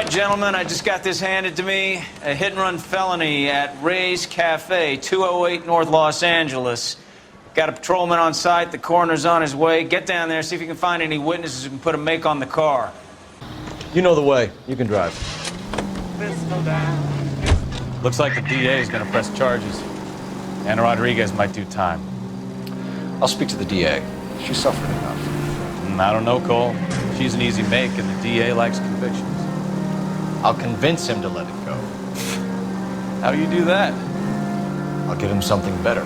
right, gentlemen, I just got this handed to me. A hit-and-run felony at Ray's Cafe, 208 North Los Angeles. Got a patrolman on site. The coroner's on his way. Get down there, see if you can find any witnesses who can put a make on the car. You know the way. You can drive. Looks like the DA is going to press charges. Anna Rodriguez might do time. I'll speak to the DA. She suffered enough. I don't know, Cole. She's an easy make, and the DA likes convictions. I'll convince him to let it go. How do you do that? I'll give him something better.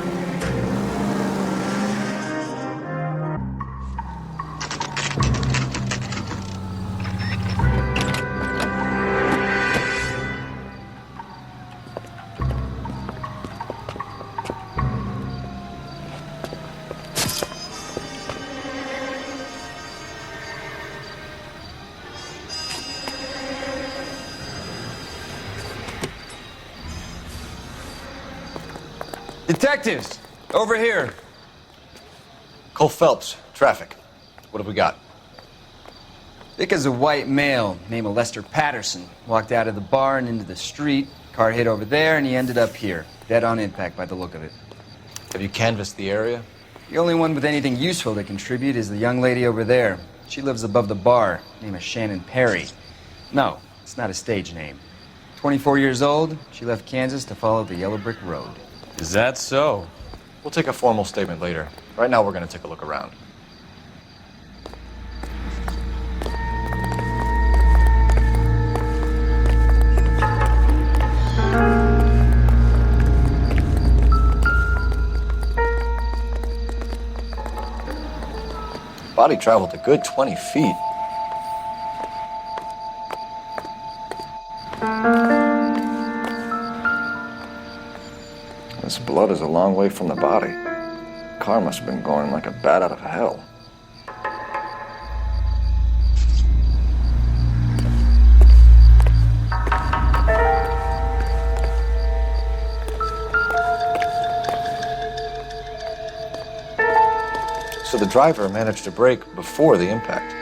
Detectives, over here. Cole Phelps, traffic. What have we got? Thick as a white male, name of Lestер Pаттисон. Walked out of the bar and into the street. Car hit over there, and he ended up here. Dead on impact by the look of it. Have you canvassed the area? The only one with anything useful to contribute is the young lady over there. She lives above the bar, name of Shэнnon Perri. No, it's not a stage name. 24 years old, she left Kansas to follow the yellow brick road. Is that so? We'll take a formal statement later. Right now, we're going to take a look around. Body traveled a good 20 feet. This blood is a long way from the body. Car must have been going like a bat out of hell. So the driver managed to brake before the impact.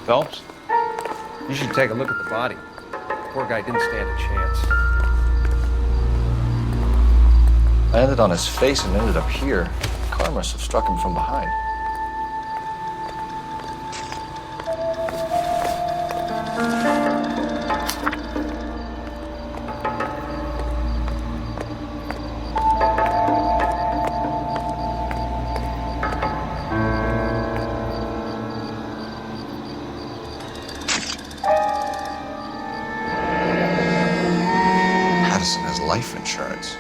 Phelps? You should take a look at the body. Poor guy didn't stand a chance. Landed on his face and ended up here. The car must have struck him from behind. Pаттison has life insurance.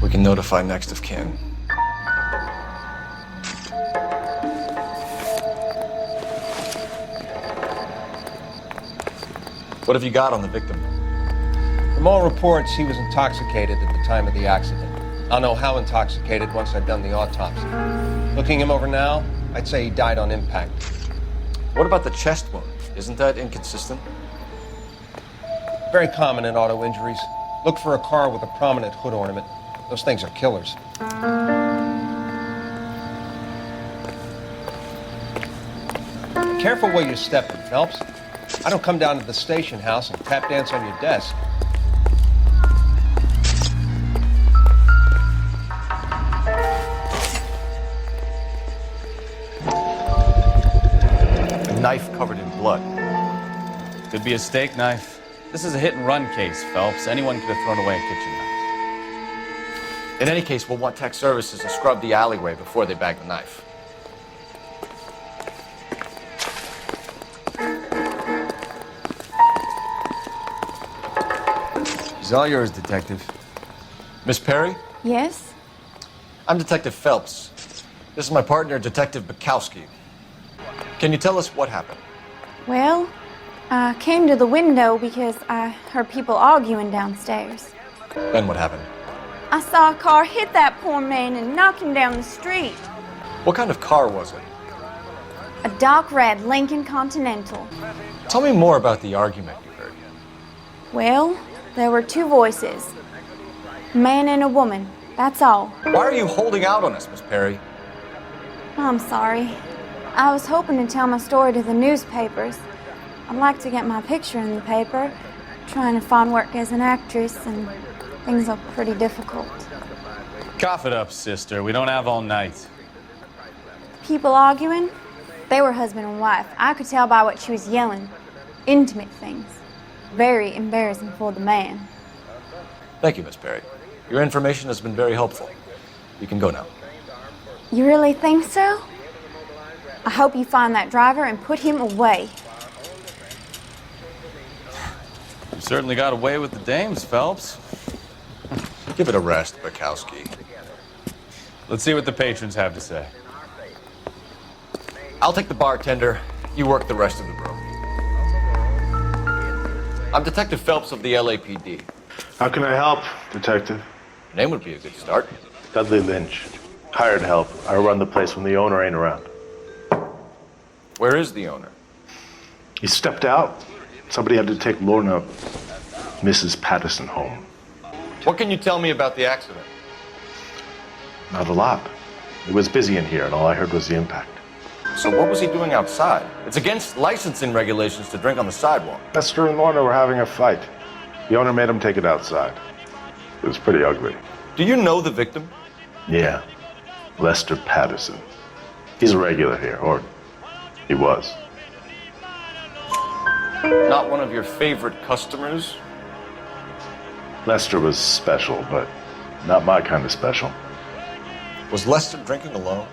We can notify next of kin. What have you got on the victim? From all reports, he was intoxicated at the time of the accident. I'll know how intoxicated once I've done the autopsy. Looking him over now, I'd say he died on impact. What about the chest wound? Isn't that inconsistent? Very common in auto injuries. Look for a car with a prominent hood ornament. Those things are killers. Careful where you're stepping, Phelps. I don't come down to the station house and tap dance on your desk. A knife covered in blood. Could be a steak knife. This is a hit-and-run case, Phelps. Anyone could have thrown away a kitchen knife. In any case, we'll want tech services to scrub the alleyway before they bag the knife. He's all yours, Detective. Miss Perry? Yes? I'm Detective Phelps. This is my partner, Detective Bukowski. Can you tell us what happened? Well, I came to the window because I heard people arguing downstairs. Then what happened? I saw a car hit that poor man and knock him down the street. What kind of car was it? A dark red Lincoln Continental. Tell me more about the argument you heard. Well, there were two voices. A man and a woman, that's all. Why are you holding out on us, Miss Perry? I'm sorry. I was hoping to tell my story to the newspapers. I'd like to get my picture in the paper. Trying to find work as an actress, and things are pretty difficult. Cough it up, sister. We don't have all night. People arguing? They were husband and wife. I could tell by what she was yelling. Intimate things. Very embarrassing for the man. Thank you, Miss Perry. Your information has been very helpful. You can go now. You really think so? I hope you find that driver and put him away. You certainly got away with the dames, Phelps. Give it a rest, Bukowski. Let's see what the patrons have to say. I'll take the bartender. You work the rest of the room. I'm Detective Phelps of the LAPD. How can I help, Detective? Your name would be a good start. Dadli Lynch. Hired help. I run the place when the owner ain't around. Where is the owner? He stepped out. Somebody had to take Lorna, Mrs. Pаттison, home. What can you tell me about the accident? Not a lot. It was busy in here, and all I heard was the impact. So what was he doing outside? It's against licensing regulations to drink on the sidewalk. Lester and Lorna were having a fight. The owner made him take it outside. It was pretty ugly. Do you know the victim? Yeah. Lester Pаттison. He's a regular here, or he was. Not one of your favorite customers? Lester was special, but not my kind of special. Was Lester drinking alone?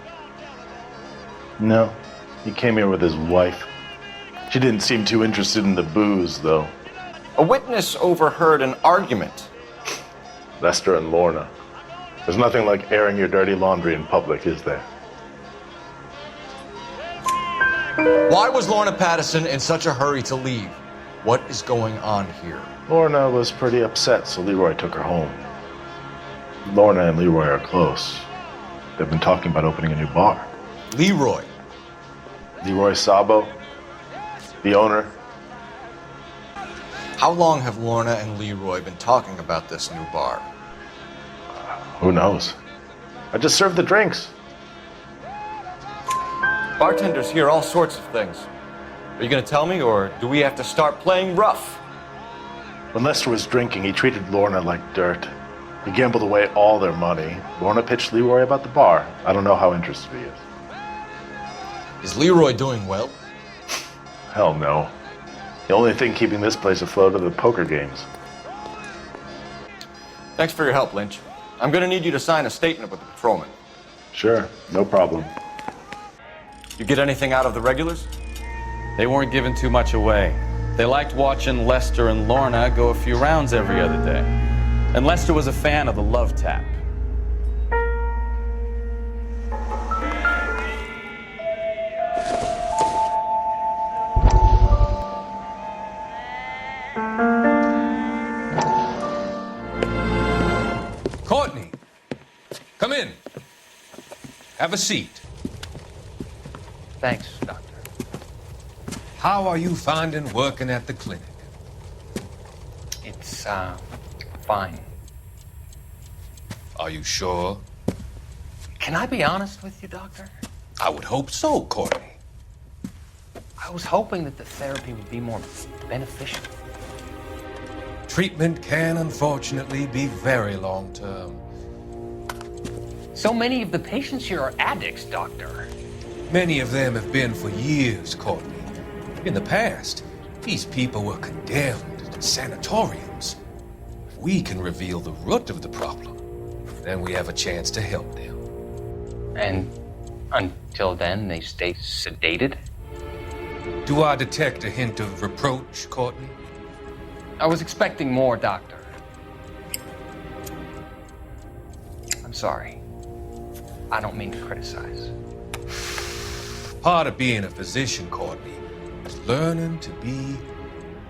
No. He came here with his wife. She didn't seem too interested in the booze, though. A witness overheard an argument. Lester and Lorna. There's nothing like airing your dirty laundry in public, is there? Why was Lorna Pаттison in such a hurry to leave? What is going on here? Lorna was pretty upset, so Leroy took her home. Lorna and Leroy are close. They've been talking about opening a new bar. Leroy. Leroy Sabo, the owner. How long have Lorna and Leroy been talking about this new bar? Who knows? I just served the drinks. Bartenders hear all sorts of things. Are you going to tell me, or do we have to start playing rough? When Lester was drinking, he treated Lorna like dirt. He gambled away all their money. Lorna pitched Leroy about the bar. I don't know how interested he is. Is Leroy doing well? Hell no. The only thing keeping this place afloat are the poker games. Thanks for your help, Lynch. I'm going to need you to sign a statement with the patrolman. Sure, no problem. You get anything out of the regulars? They weren't giving too much away. They liked watching Lester and Lorna go a few rounds every other day. And Lester was a fan of the love tap. Courtney, come in. Have a seat. Thanks, Doctor. How are you finding working at the clinic? It's, fine. Are you sure? Can I be honest with you, Doctor? I would hope so, Courtney. I was hoping that the therapy would be more beneficial. Treatment can, unfortunately, be very long-term. So many of the patients here are addicts, Doctor. Many of them have been for years, Courtney. In the past, these people were condemned to sanatoriums. If we can reveal the root of the problem, then we have a chance to help them. And until then, they stay sedated? Do I detect a hint of reproach, Courtney? I was expecting more, Doctor. sorry. I don't mean to criticize. Part of being a physician, Courtney, is learning to be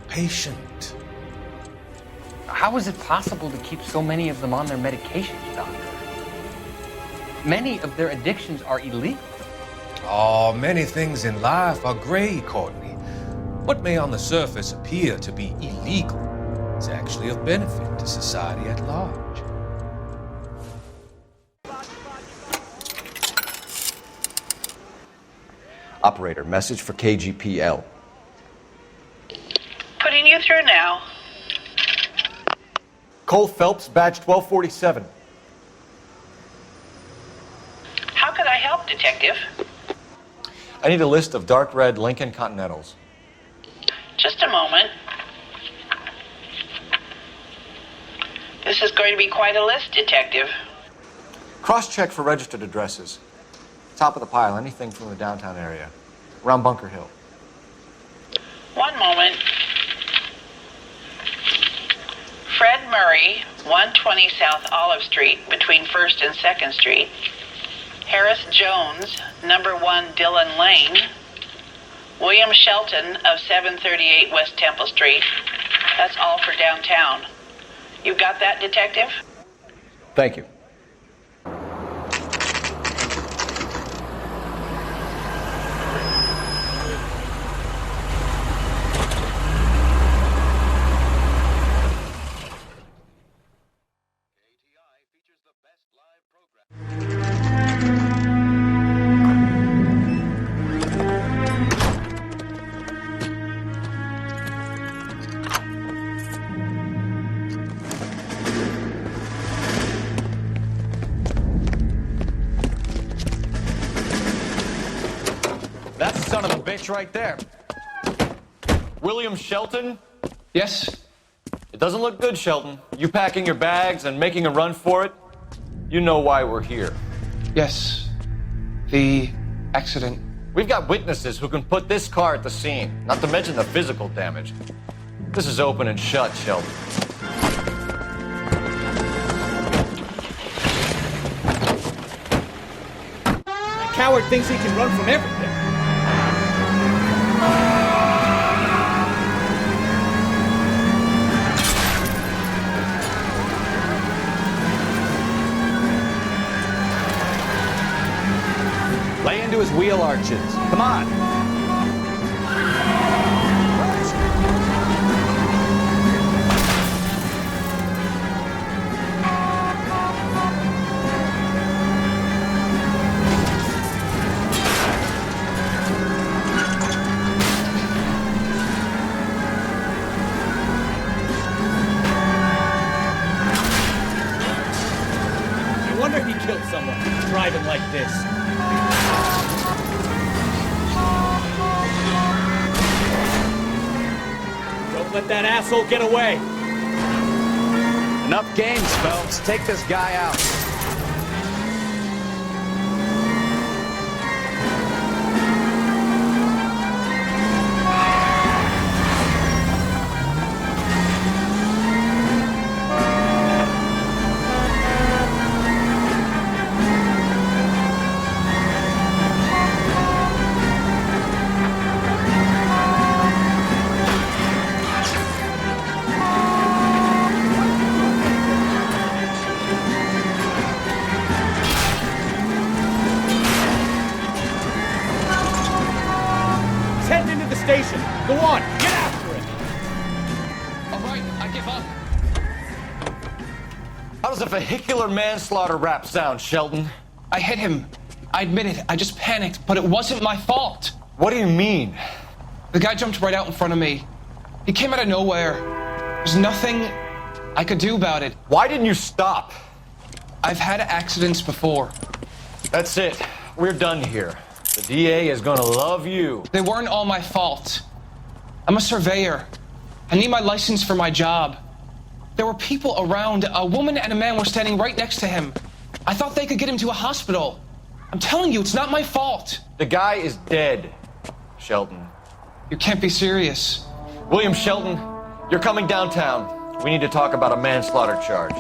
patient. How is it possible to keep so many of them on their medications, Doctor? Many of their addictions are illegal. Oh, many things in life are gray, Courtney. What may on the surface appear to be illegal is actually of benefit to society at large. Operator, message for KGPL. Putting you through now. Cole Phelps, badge 1247. How could I help, Detective? I need a list of dark red Lincoln Continentals. Just a moment. This is going to be quite a list, Detective. Cross-check for registered addresses. Top of the pile, anything from the downtown area. Around Bunker Hill. One moment. Fred Murray, 120 South Olive Street, between 1st and 2nd Street. Harris Jones, number 1 Dillon Lane. William Shelton of 738 West Temple Street. That's all for downtown. You got that, Detective? Thank you. That's the son of a bitch right there. William Shelton? Yes? It doesn't look good, Shelton. You packing your bags and making a run for it? You know why we're here. Yes. The accident. We've got witnesses who can put this car at the scene, not to mention the physical damage. This is open and shut, Shelton. The coward thinks he can run from everything. Lay into his wheel arches. Come on. I wonder if he killed someone driving like this. Don't let that asshole get away. Enough games, Phelps. Take this guy out. Station. Go on, get after it. All right, I give up. How does a vehicular manslaughter rap sound, Shelton? I hit him. I admit it. I just panicked, but it wasn't my fault. What do you mean? The guy jumped right out in front of me. He came out of nowhere. There's nothing I could do about it. Why didn't you stop? I've had accidents before. That's it. We're done here. The DA is gonna love you. They weren't all my fault. I'm a surveyor. I need my license for my job. There were people around. A woman and a man were standing right next to him. I thought they could get him to a hospital. I'm telling you, it's not my fault. The guy is dead, Shelton. You can't be serious. William Shelton, you're coming downtown. We need to talk about a manslaughter charge.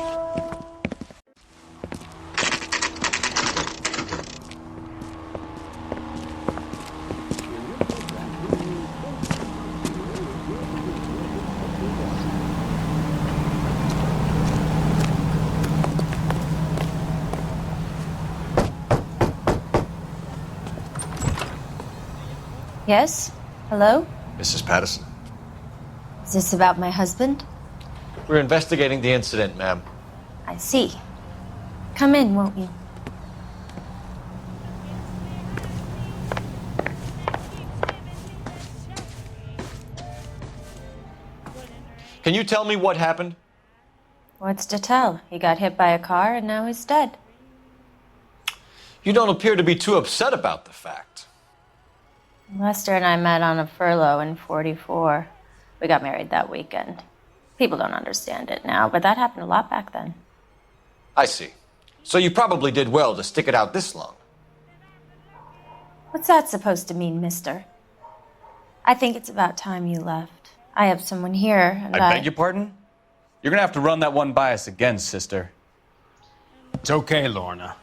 Yes? Hello? Mrs. Pаттисон. Is this about my husband? We're investigating the incident, ma'am. I see. Come in, won't you? Can you tell me what happened? What's to tell? He got hit by a car and now he's dead. You don't appear to be too upset about the fact. Lester and I met on a furlough in '44. We got married that weekend. People don't understand it now, but that happened a lot back then. I see. So you probably did well to stick it out this long. What's that supposed to mean, mister? I think it's about time you left. I have someone here, and I beg your pardon? You're gonna have to run that one by us again, sister. It's okay, Lorna.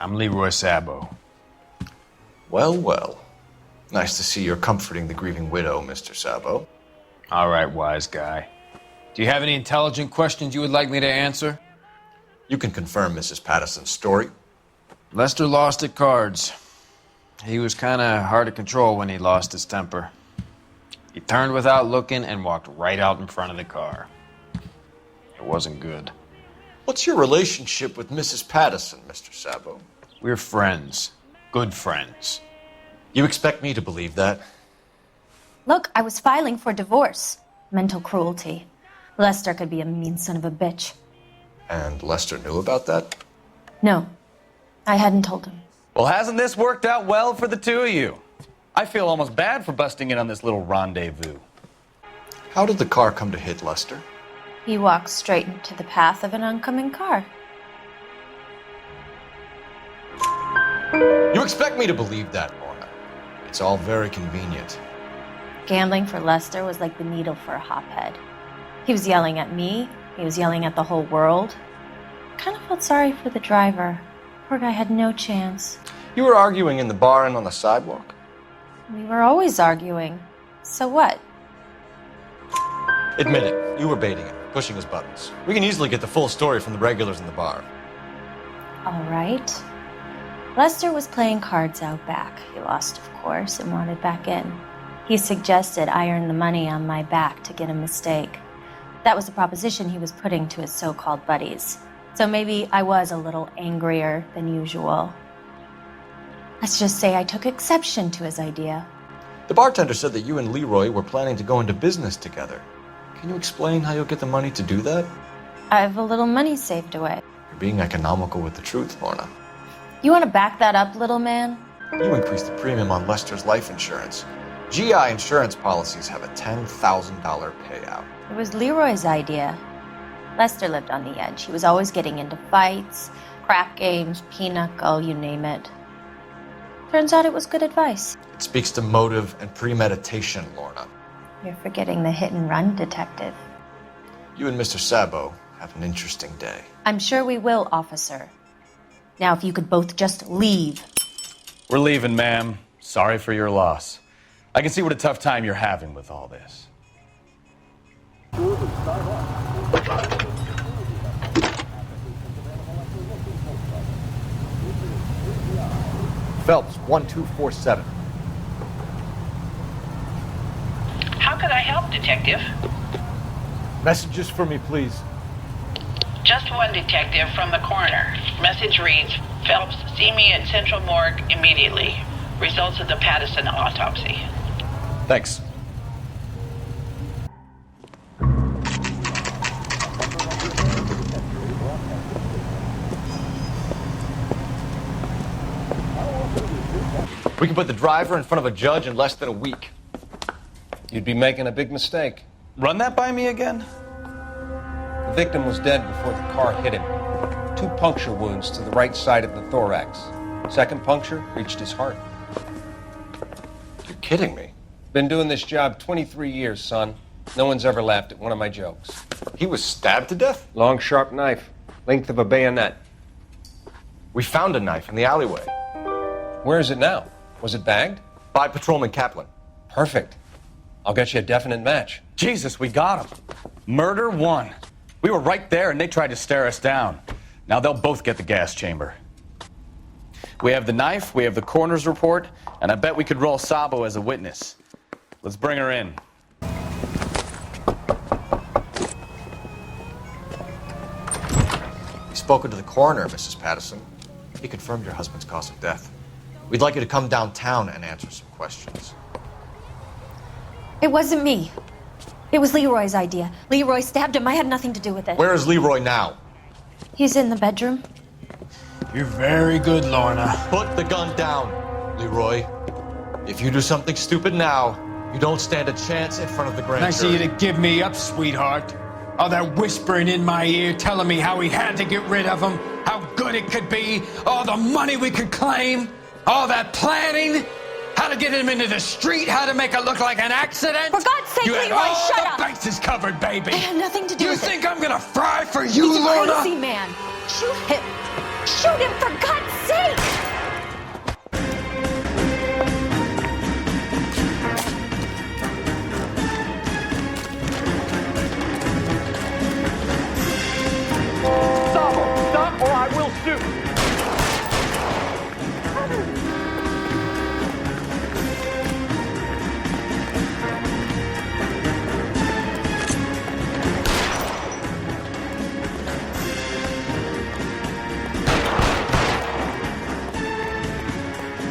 I'm Leroem Sabo. Well, well. Nice to see you're comforting the grieving widow, Mr. Sabo. All right, wise guy. Do you have any intelligent questions you would like me to answer? You can confirm Mrs. Pattison's story. Lester lost at cards. He was kind of hard to control when he lost his temper. He turned without looking and walked right out in front of the car. It wasn't good. What's your relationship with Mrs. Pattison, Mr. Sabo? We're friends. Good friends. You expect me to believe that? Look, I was filing for divorce. Mental cruelty. Lester could be a mean son of a bitch. And Lester knew about that? No, I hadn't told him. Well, hasn't this worked out well for the two of you? I feel almost bad for busting in on this little rendezvous. How did the car come to hit Lester? He walked straight into the path of an oncoming car. You expect me to believe that, Lorna? It's all very convenient. Gambling for Lester was like the needle for a hophead. He was yelling at me. He was yelling at the whole world. I kind of felt sorry for the driver. Poor guy had no chance. You were arguing in the bar and on the sidewalk? We were always arguing. So what? Admit it. You were baiting him, pushing his buttons. We can easily get the full story from the regulars in the bar. All right. Lester was playing cards out back. He lost, of course, and wanted back in. He suggested I earn the money on my back to get a mistake. That was the proposition he was putting to his so-called buddies. So maybe I was a little angrier than usual. Let's just say I took exception to his idea. The bartender said that you and Leroy were planning to go into business together. Can you explain how you'll get the money to do that? I have a little money saved away. You're being economical with the truth, Lorna. You want to back that up, little man? You increased the premium on Lester's life insurance. GI insurance policies have a $10,000 payout. It was Leroy's idea. Lester lived on the edge. He was always getting into fights, crap games, pinochle, you name it. Turns out it was good advice. It speaks to motive and premeditation, Lorna. You're forgetting the hit-and-run detective. You and Mr. Sabo have an interesting day. I'm sure we will, officer. Now, if you could both just leave. We're leaving, ma'am. Sorry for your loss. I can see what a tough time you're having with all this. Phelps, 1247. How could I help, Detective? Messages for me, please. Just one detective from the coroner. Message reads, Phelps, see me at Central Morgue immediately. Results of the Pаттison autopsy. Thanks. We can put the driver in front of a judge in less than a week. You'd be making a big mistake. Run that by me again? The victim was dead before the car hit him. 2 puncture wounds to the right side of the thorax. Second puncture reached his heart. You're kidding me. Been doing this job 23 years, son. No one's ever laughed at one of my jokes. He was stabbed to death? Long, sharp knife. Length of a bayonet. We found a knife in the alleyway. Where is it now? Was it bagged? By Patrolman Kaplan. Perfect. I'll get you a definite match. Jesus, we got him. Murder 1. We were right there and they tried to stare us down. Now they'll both get the gas chamber. We have the knife, we have the coroner's report, and I bet we could roll Sabo as a witness. Let's bring her in. We've spoken to the coroner, Mrs. Pаттison. He confirmed your husband's cause of death. We'd like you to come downtown and answer some questions. It wasn't me. It was Leroy's idea. Leroy stabbed him. I had nothing to do with it. Where is Leroy now? He's in the bedroom. You're very good, Lorna. Put the gun down, Leroy. If you do something stupid now, you don't stand a chance in front of the grand Nice of jury. you to give me up, sweetheart. All that whispering in my ear telling me how we had to get rid of him, how good it could be, all the money we could claim, all that planning, how to get him into the street, how to make it look like an accident. For God's sake, you had Leroy, all shut the up. bases covered, baby. I had nothing to do You with think it. I'm gonna fry for you, He's a Lorna? crazy man. Shoot him. Shoot him, for God's sake. Sabo, stop or I will shoot.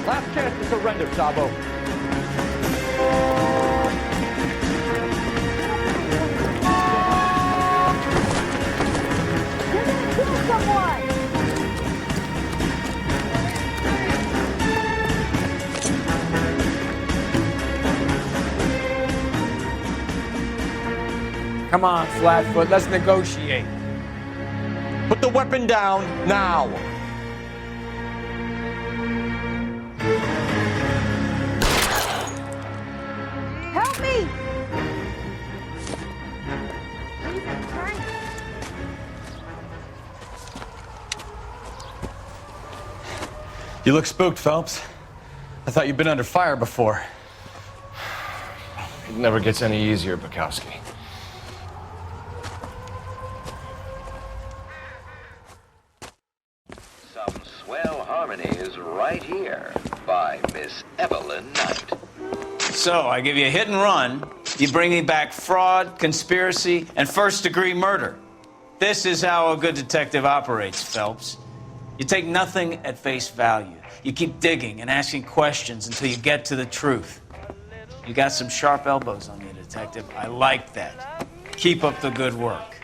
Last chance to surrender, Sabo. You're gonna kill someone! Come on, Flatfoot, let's negotiate. Put the weapon down now. Help me! Jesus Christ. You look spooked, Phelps. I thought you'd been under fire before. It never gets any easier, Bukowski. Some swell harmonies right here by Miss Evelyn Knight. So, I give you a hit and run. You bring me back fraud, conspiracy, and first-degree murder. This is how a good detective operates, Phelps. You take nothing at face value. You keep digging and asking questions until you get to the truth. You got some sharp elbows on you, detective. I like that. Keep up the good work.